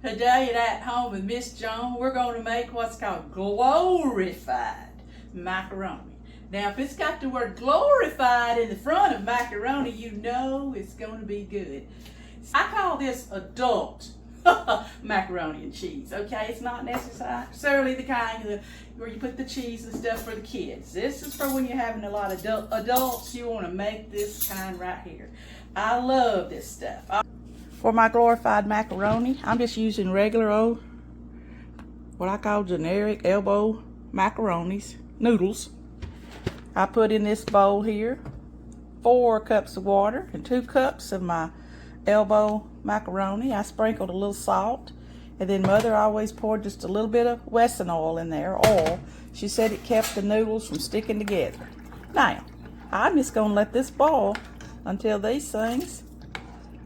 Today at home with Miss Joan, we're going to make what's called glorified macaroni. Now, if it's got the word glorified in the front of macaroni, you know it's going to be good. I call this adult macaroni and cheese, okay? It's not necessarily the kind where you put the cheese and stuff for the kids. This is for when you're having a lot of adults. You want to make this kind right here. I love this stuff. For my glorified macaroni, I'm just using regular old, what I call generic elbow macaronis, noodles. I put in this bowl here 4 cups of water and 2 cups of my elbow macaroni. I sprinkled a little salt, and then Mother always poured just a little bit of Wesson oil in there, oil. She said it kept the noodles from sticking together. Now, I'm just going to let this boil until these things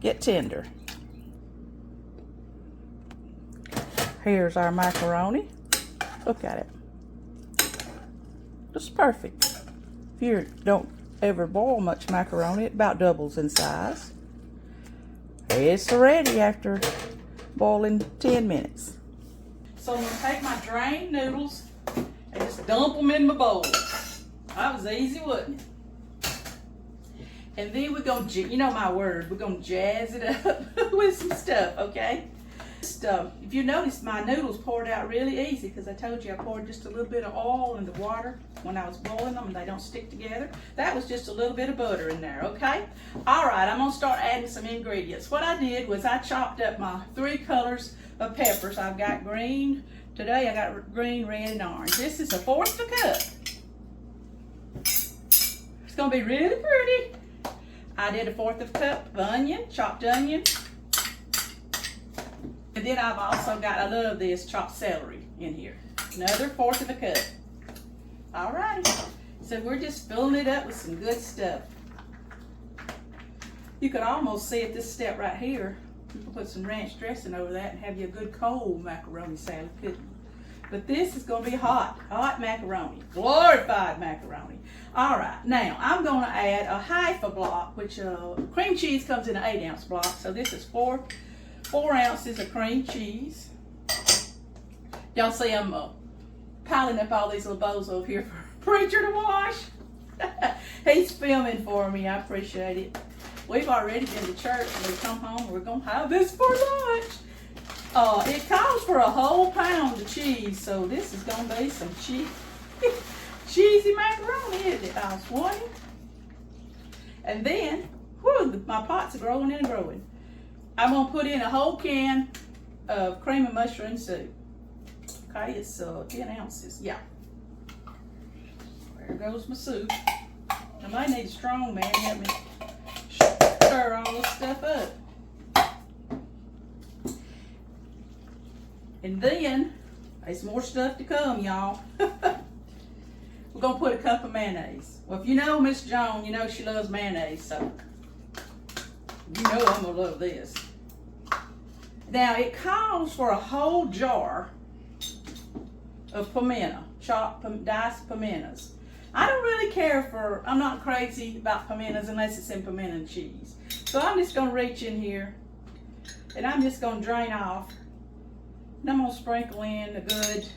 get tender. Here's our macaroni. Look at it. It's perfect. If you don't ever boil much macaroni, it about doubles in size. It's ready after boiling 10 minutes. So I'm going to take my drained noodles and just dump them in my bowl. That was easy, wasn't it? And then we're going to, you know my word, we're going to jazz it up with some stuff, okay? If you notice, my noodles poured out really easy because I told you I poured just a little bit of oil in the water when I was boiling them and they don't stick together. That was just a little bit of butter in there, okay? All right, I'm going to start adding some ingredients. What I did was I chopped up my 3 colors of peppers. I've got green. Today I got green, red, and orange. This is 1/4 of a cup. It's going to be really pretty. I did 1/4 of a cup of onion, chopped onion. And then I've also got, I love this, chopped celery in here. Another 1/4 of a cup. All right. So we're just filling it up with some good stuff. You could almost see at this step right here, you can put some ranch dressing over that and have you a good cold macaroni salad, couldn't you? But this is going to be hot macaroni, glorified macaroni. All right, now I'm going to add a half a block, which cream cheese comes in an 8-ounce block. So this is 4 ounces of cream cheese. Y'all see I'm piling up all these little bowls over here for Preacher to wash. He's filming for me. I appreciate it. We've already been to church and we come home. We're going to have this for lunch. It calls for a whole pound of cheese, so this is going to be some cheesy macaroni, isn't it? I was wanting. And then, whew, my pots are growing and growing. I'm going to put in a whole can of cream of mushroom soup. Okay, it's 10 ounces. Yeah. There goes my soup. I might need a strong man to help me stir all this stuff up. And then, there's more stuff to come, y'all. We're going to put a cup of mayonnaise. Well, if you know Miss Joan, you know she loves mayonnaise, so you know I'm going to love this. Now, it calls for a whole jar of pimento, chopped diced pimentos. I don't really care for, I'm not crazy about pimentos unless it's in pimento cheese. So I'm just going to reach in here and I'm just going to drain off. And I'm going to sprinkle in a good,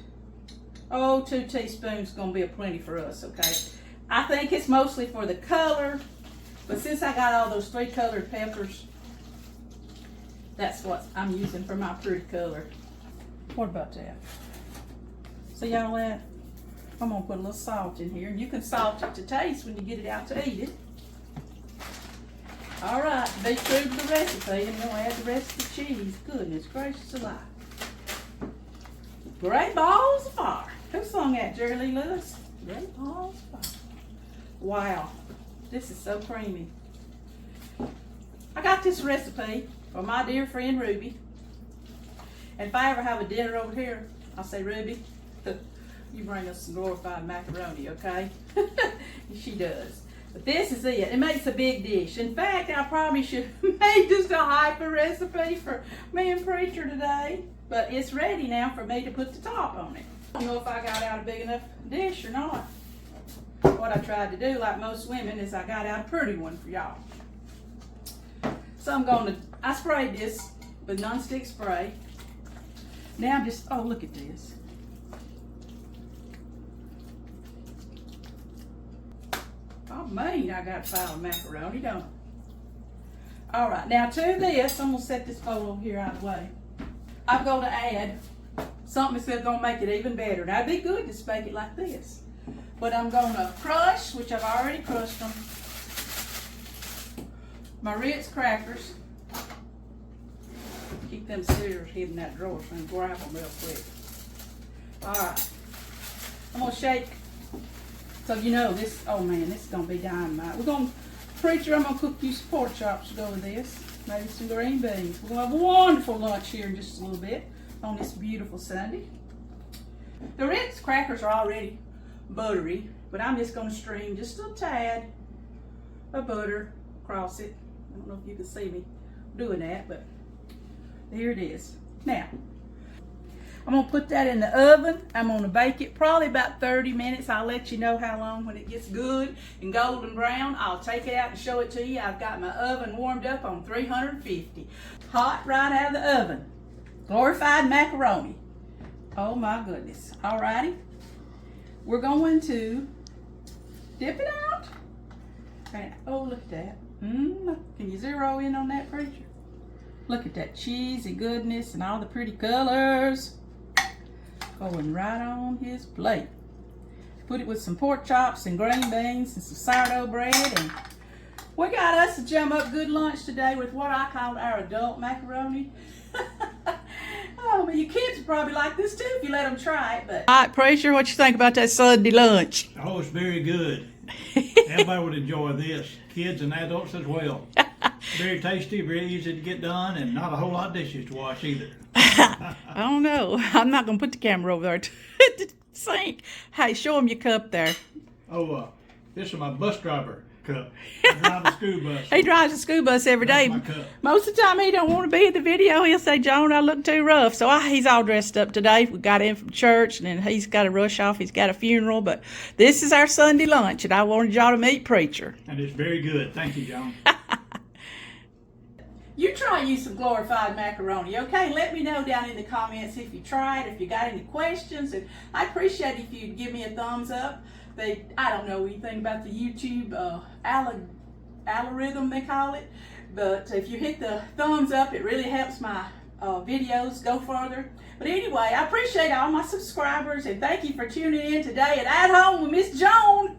2 teaspoons is going to be a plenty for us, okay? I think it's mostly for the color, but since I got all those 3 colored peppers, that's what I'm using for my pretty color. What about that? So y'all, I'm going to put a little salt in here. You can salt it to taste when you get it out to eat it. All right, be true to the recipe. I'm going to add the rest of the cheese. Goodness gracious alive. Great balls of fire. Who sung that, Jerry Lee Lewis? Great balls of fire. Wow, this is so creamy. I got this recipe from my dear friend Ruby. And if I ever have a dinner over here, I'll say, Ruby, you bring us some glorified macaroni, okay? She does. But this is it. It makes a big dish. In fact, I probably should make just a hyper recipe for me and Preacher today. But it's ready now for me to put the top on it. I don't know if I got out a big enough dish or not. What I tried to do, like most women, is I got out a pretty one for y'all. So I sprayed this with nonstick spray. Now just, oh, look at this. Oh man, I got a pile of macaroni, don't I? All right, now to this, I'm gonna set this bowl over here out of the way. I'm gonna add something that's gonna make it even better. Now it'd be good to bake it like this, but I'm gonna crush, which I've already crushed them, my Ritz crackers. Keep them scissors hidden in that drawer so I can grab them real quick. All right, I'm gonna shake. So you know this, oh man, this is gonna be dynamite. We're gonna, Preacher, I'm gonna cook you some pork chops to go with this. Maybe some green beans. We're gonna have a wonderful lunch here in just a little bit on this beautiful Sunday. The Ritz crackers are already buttery, but I'm just gonna stream just a tad of butter across it. I don't know if you can see me doing that, but here it is. Now, I'm gonna put that in the oven. I'm gonna bake it probably about 30 minutes. I'll let you know how long when it gets good and golden brown. I'll take it out and show it to you. I've got my oven warmed up on 350. Hot right out of the oven. Glorified macaroni. Oh my goodness. Alrighty. We're going to dip it out. And, oh, look at that. Can you zero in on that, Preacher? Look at that cheesy goodness and all the pretty colors. Going right on his plate. Put it with some pork chops and green beans and some sourdough bread, and we got us a jam up good lunch today with what I call our adult macaroni. Oh, but your kids will probably like this too if you let them try it. But all right, Preacher, what you think about that Sunday lunch? Oh, it's very good. Everybody would enjoy this, kids and adults as well. Very tasty, very easy to get done, and not a whole lot of dishes to wash either. I don't know. I'm not going to put the camera over there to the sink. Hey, show them your cup there. Oh, this is my bus driver cup. I drive a school bus. He drives a school bus every day. That's my cup. Most of the time he don't want to be in the video. He'll say, Joan, I look too rough. So he's all dressed up today. We got in from church, and then he's got to rush off. He's got a funeral. But this is our Sunday lunch, and I wanted y'all to meet Preacher. And it's very good. Thank you, Joan. You try you some glorified macaroni, okay? Let me know down in the comments if you tried, if you got any questions. And I appreciate if you'd give me a thumbs up. I don't know anything about the YouTube algorithm, they call it. But if you hit the thumbs up, it really helps my videos go further. But anyway, I appreciate all my subscribers, and thank you for tuning in today at Home with Miss Joan.